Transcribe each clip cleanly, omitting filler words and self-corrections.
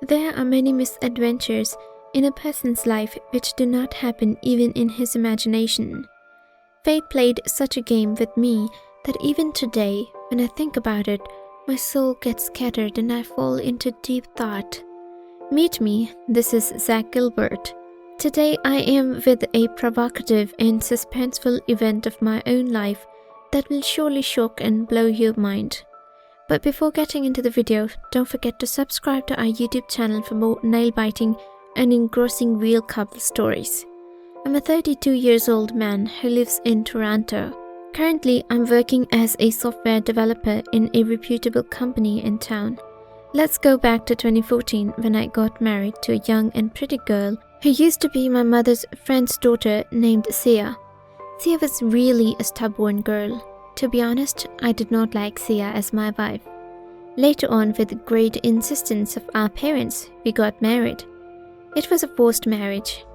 There are many misadventures in a person's life which do not happen even in his imagination. Fate played such a game with me that even today, when I think about it, my soul gets scattered and I fall into deep thought. Meet me, this is Zach Gilbert. Today I am with a provocative and suspenseful event of my own life that will surely shock and blow your mind. But before getting into the video, don't forget to subscribe to our YouTube channel for more nail-biting and engrossing real couple stories. I'm a 32 years old man who lives in Toronto. Currently, I'm working as a software developer in a reputable company in town. Let's go back to 2014 when I got married to a young and pretty girl who used to be my mother's friend's daughter named Sia. Sia was really a stubborn girl. To be honest, I did not like Sia as my wife. Later on, with the great insistence of our parents, we got married. It was a forced marriage.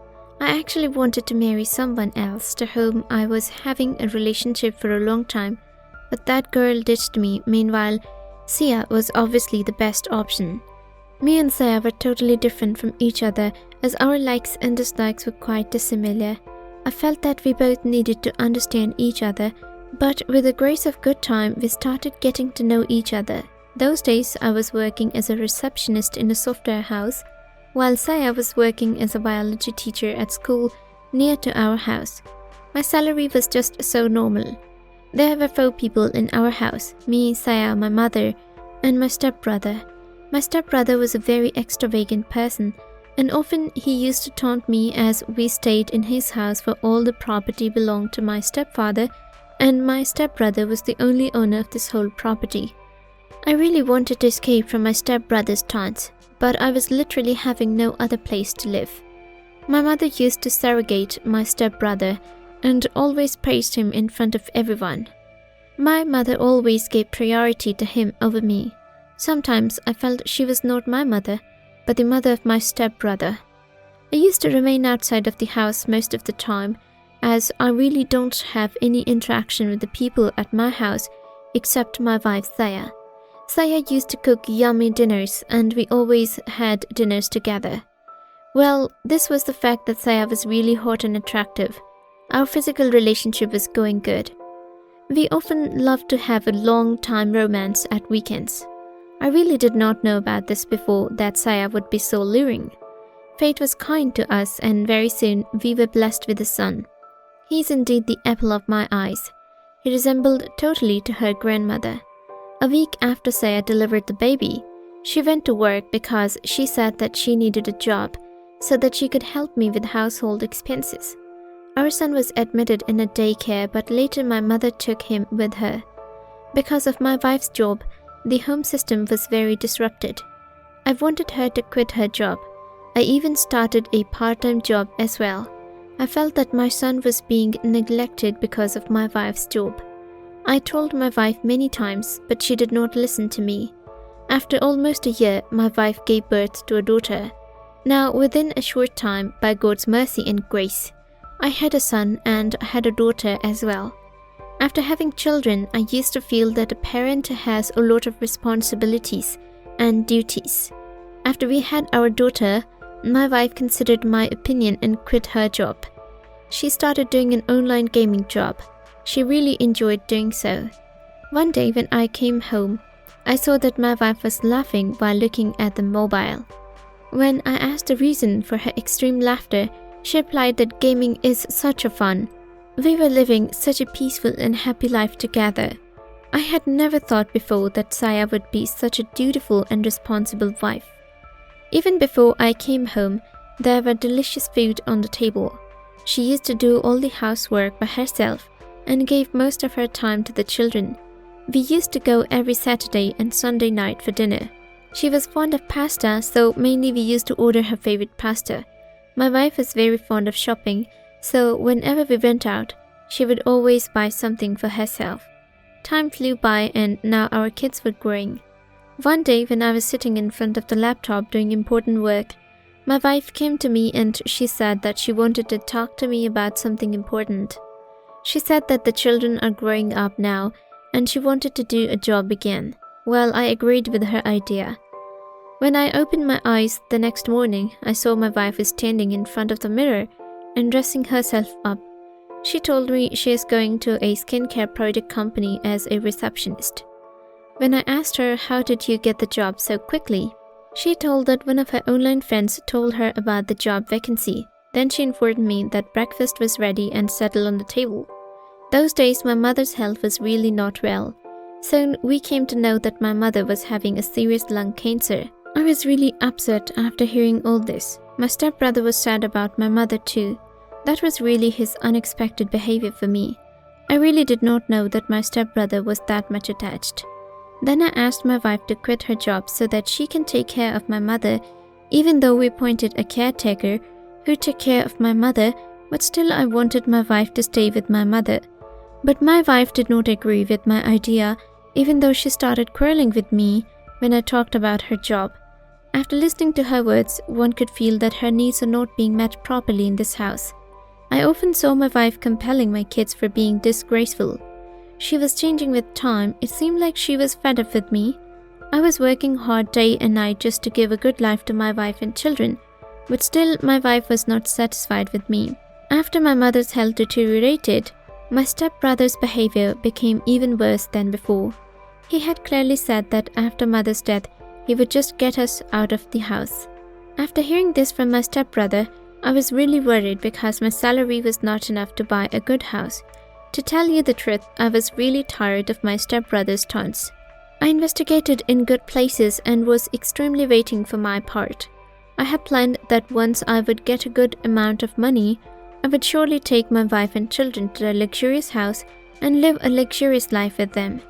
I actually wanted to marry someone else to whom I was having a relationship for a long time, but that girl ditched me. Meanwhile, Sia was obviously the best option. Me and Sia were totally different from each other as our likes and dislikes were quite dissimilar. I felt that we both needed to understand each other, but with the grace of good time, we started getting to know each other. Those days, I was working as a receptionist in a software house, while Sia was working as a biology teacher at school near to our house. My salary was just so normal. There were 4 people in our house: me, Sia, my mother, and my stepbrother. My stepbrother was a very extravagant person, and often he used to taunt me as we stayed in his house, for all the property belonged to my stepfather, and my stepbrother was the only owner of this whole property. I really wanted to escape from my stepbrother's taunts, but I was literally having no other place to live. My mother used to surrogate my stepbrother and always praised him in front of everyone. My mother always gave priority to him over me. Sometimes I felt she was not my mother, but the mother of my stepbrother. I used to remain outside of the house most of the time, as I really don't have any interaction with the people at my house except my wife Sia. Sia used to cook yummy dinners and we always had dinners together. Well, this was the fact that Sia was really hot and attractive. Our physical relationship was going good. We often loved to have a long-time romance at weekends. I really did not know about this before that Sia would be so alluring. Fate was kind to us and very soon we were blessed with a son. He is indeed the apple of my eyes. He resembled totally to her grandmother. A week after Sia delivered the baby, she went to work because she said that she needed a job so that she could help me with household expenses. Our son was admitted in a daycare, but later my mother took him with her. Because of my wife's job, the home system was very disrupted. I wanted her to quit her job. I even started a part-time job as well. I felt that my son was being neglected because of my wife's job. I told my wife many times, but she did not listen to me. After almost a year, my wife gave birth to a daughter. Now, within a short time, by God's mercy and grace, I had a son and I had a daughter as well. After having children, I used to feel that a parent has a lot of responsibilities and duties. After we had our daughter, my wife considered my opinion and quit her job. She started doing an online gaming job. She really enjoyed doing so. One day when I came home, I saw that my wife was laughing while looking at the mobile. When I asked the reason for her extreme laughter, she replied that gaming is such a fun. We were living such a peaceful and happy life together. I had never thought before that Sia would be such a dutiful and responsible wife. Even before I came home, there were delicious food on the table. She used to do all the housework by herself and gave most of her time to the children. We used to go every Saturday and Sunday night for dinner. She was fond of pasta, so mainly we used to order her favorite pasta. My wife was very fond of shopping, so whenever we went out, she would always buy something for herself. Time flew by and now our kids were growing. One day when I was sitting in front of the laptop doing important work, my wife came to me and she said that she wanted to talk to me about something important. She said that the children are growing up now and she wanted to do a job again. Well, I agreed with her idea. When I opened my eyes the next morning, I saw my wife was standing in front of the mirror and dressing herself up. She told me she is going to a skincare product company as a receptionist. When I asked her, how did you get the job so quickly? She told that one of her online friends told her about the job vacancy. Then she informed me that breakfast was ready and settled on the table. Those days my mother's health was really not well. Soon we came to know that my mother was having a serious lung cancer. I was really upset after hearing all this. My stepbrother was sad about my mother too. That was really his unexpected behavior for me. I really did not know that my stepbrother was that much attached. Then I asked my wife to quit her job so that she can take care of my mother, even though we appointed a caretaker who took care of my mother, but still I wanted my wife to stay with my mother. But my wife did not agree with my idea, even though she started quarreling with me when I talked about her job. After listening to her words, one could feel that her needs are not being met properly in this house. I often saw my wife compelling my kids for being disgraceful. She was changing with time. It seemed like she was fed up with me. I was working hard day and night just to give a good life to my wife and children, but still my wife was not satisfied with me. After my mother's health deteriorated, my stepbrother's behavior became even worse than before. He had clearly said that after mother's death, he would just get us out of the house. After hearing this from my stepbrother, I was really worried because my salary was not enough to buy a good house. To tell you the truth, I was really tired of my stepbrother's taunts. I investigated in good places and was extremely waiting for my part. I had planned that once I would get a good amount of money, I would surely take my wife and children to a luxurious house and live a luxurious life with them.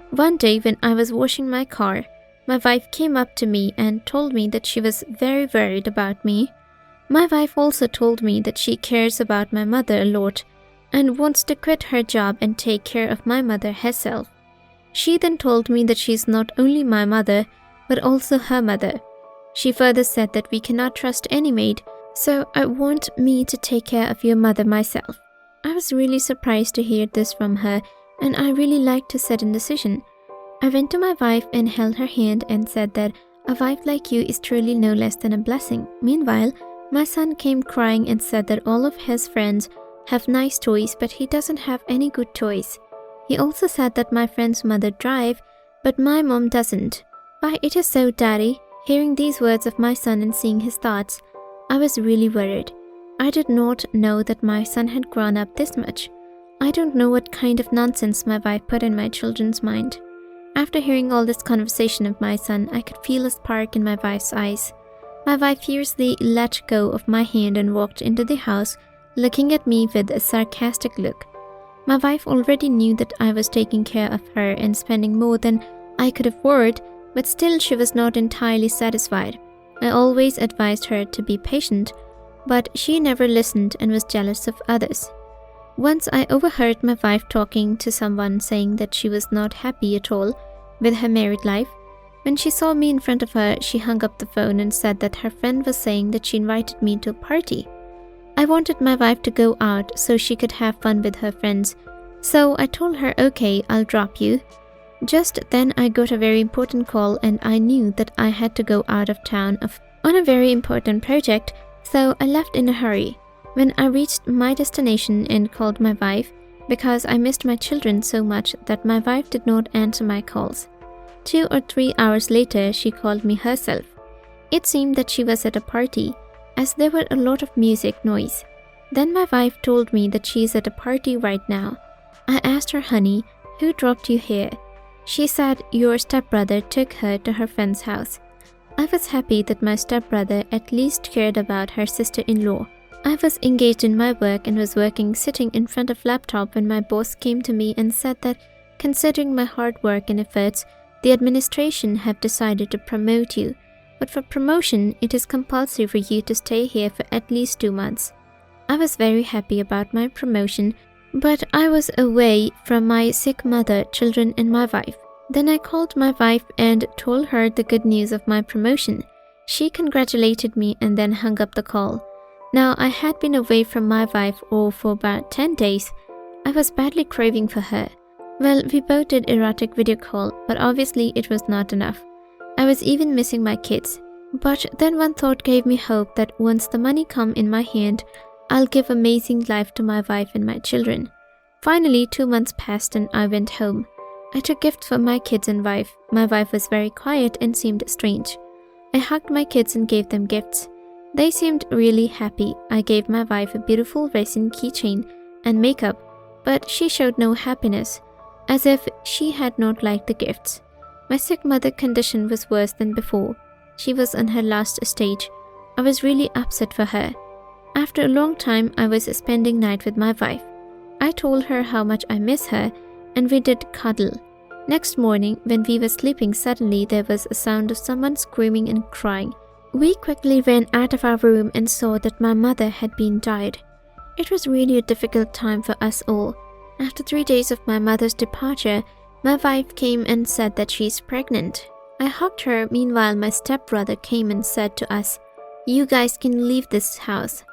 One day when I was washing my car, my wife came up to me and told me that she was very worried about me. My wife also told me that she cares about my mother a lot and wants to quit her job and take care of my mother herself. She then told me that she is not only my mother, but also her mother. She further said that we cannot trust any maid, so I want me to take care of your mother myself. I was really surprised to hear this from her, and I really liked her sudden decision. I went to my wife and held her hand and said that a wife like you is truly no less than a blessing. Meanwhile, my son came crying and said that all of his friends have nice toys, but he doesn't have any good toys. He also said that my friend's mother drives, but my mom doesn't. Why, it is so, Daddy. Hearing these words of my son and seeing his thoughts, I was really worried. I did not know that my son had grown up this much. I don't know what kind of nonsense my wife put in my children's mind. After hearing all this conversation of my son, I could feel a spark in my wife's eyes. My wife fiercely let go of my hand and walked into the house, looking at me with a sarcastic look. My wife already knew that I was taking care of her and spending more than I could afford, but still she was not entirely satisfied. I always advised her to be patient, but she never listened and was jealous of others. Once I overheard my wife talking to someone saying that she was not happy at all with her married life. When she saw me in front of her, she hung up the phone and said that her friend was saying that she invited me to a party. I wanted my wife to go out so she could have fun with her friends, so I told her, okay, I'll drop you. Just then I got a very important call and I knew that I had to go out of town on a very important project, so I left in a hurry. When I reached my destination and called my wife, because I missed my children so much that my wife did not answer my calls. 2 or 3 hours later, she called me herself. It seemed that she was at a party, as there were a lot of music noise. Then my wife told me that she is at a party right now. I asked her, honey, who dropped you here? She said your stepbrother took her to her friend's house. I was happy that my stepbrother at least cared about her sister-in-law. I was engaged in my work and was working sitting in front of laptop when my boss came to me and said that, considering my hard work and efforts, the administration have decided to promote you. But for promotion, it is compulsory for you to stay here for at least 2 months. I was very happy about my promotion, but I was away from my sick mother, children and my wife. Then I called my wife and told her the good news of my promotion. She congratulated me and then hung up the call. Now, I had been away from my wife for about 10 days. I was badly craving for her. Well, we both did erotic video call, but obviously it was not enough. I was even missing my kids. But then one thought gave me hope that once the money come in my hand, I'll give amazing life to my wife and my children. Finally, 2 months passed and I went home. I took gifts for my kids and wife. My wife was very quiet and seemed strange. I hugged my kids and gave them gifts. They seemed really happy. I gave my wife a beautiful resin keychain and makeup, but she showed no happiness, as if she had not liked the gifts. My sick mother's condition was worse than before. She was on her last stage. I was really upset for her. After a long time, I was spending night with my wife. I told her how much I miss her, and we did cuddle. Next morning, when we were sleeping, suddenly there was a sound of someone screaming and crying. We quickly ran out of our room and saw that my mother had been died. It was really a difficult time for us all. After 3 days of my mother's departure, my wife came and said that she's pregnant. I hugged her. Meanwhile, my stepbrother came and said to us, "You guys can leave this house."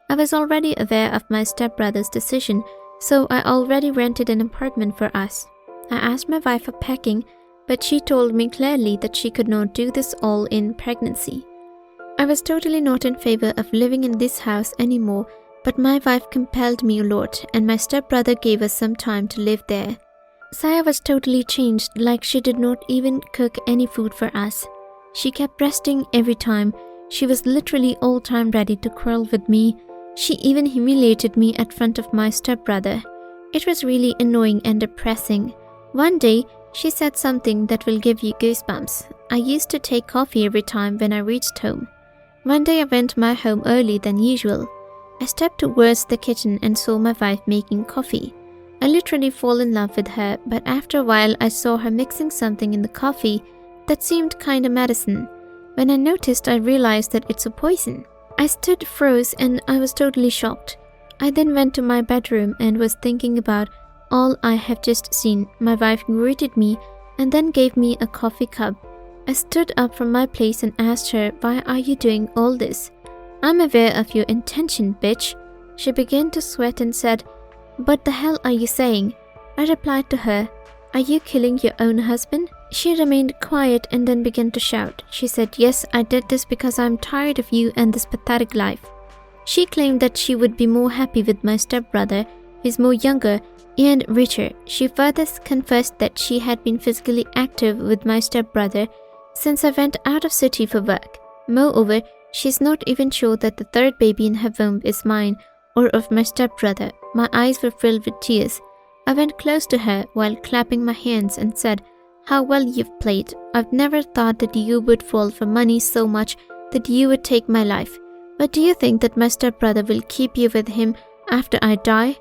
I was already aware of my stepbrother's decision, so I already rented an apartment for us. I asked my wife for packing, but she told me clearly that she could not do this all in pregnancy. I was totally not in favor of living in this house anymore, but my wife compelled me a lot, and my stepbrother gave us some time to live there. Saya was totally changed, like she did not even cook any food for us. She kept resting every time. She was literally all time ready to quarrel with me. She even humiliated me at front of my stepbrother. It was really annoying and depressing. One day, she said something that will give you goosebumps. I used to take coffee every time when I reached home. One day I went to my home early than usual. I stepped towards the kitchen and saw my wife making coffee. I literally fall in love with her, but after a while I saw her mixing something in the coffee that seemed kinda medicine. When I noticed, I realized that it's a poison. I stood froze and I was totally shocked. I then went to my bedroom and was thinking about all I have just seen. My wife greeted me and then gave me a coffee cup. I stood up from my place and asked her, "Why are you doing all this?" "I'm aware of your intention, bitch." She began to sweat and said, "What the hell are you saying?" I replied to her, "Are you killing your own husband?" She remained quiet and then began to shout. She said, "Yes, I did this because I'm tired of you and this pathetic life." She claimed that she would be more happy with my stepbrother, who is more younger and richer. She further confessed that she had been physically active with my stepbrother since I went out of city for work. Moreover, she's not even sure that the third baby in her womb is mine or of my stepbrother. My eyes were filled with tears. I went close to her while clapping my hands and said, "How well you've played. I've never thought that you would fall for money so much that you would take my life. But do you think that my stepbrother will keep you with him after I die?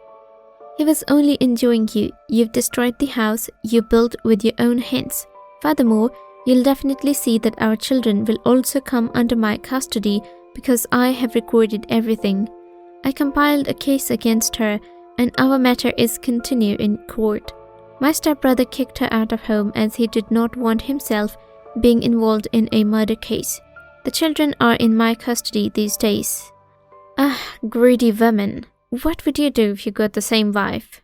He was only enjoying you. You've destroyed the house you built with your own hands. Furthermore, you'll definitely see that our children will also come under my custody because I have recorded everything." I compiled a case against her, and our matter is continued in court. My stepbrother kicked her out of home as he did not want himself being involved in a murder case. The children are in my custody these days. Ah, greedy women. What would you do if you got the same wife?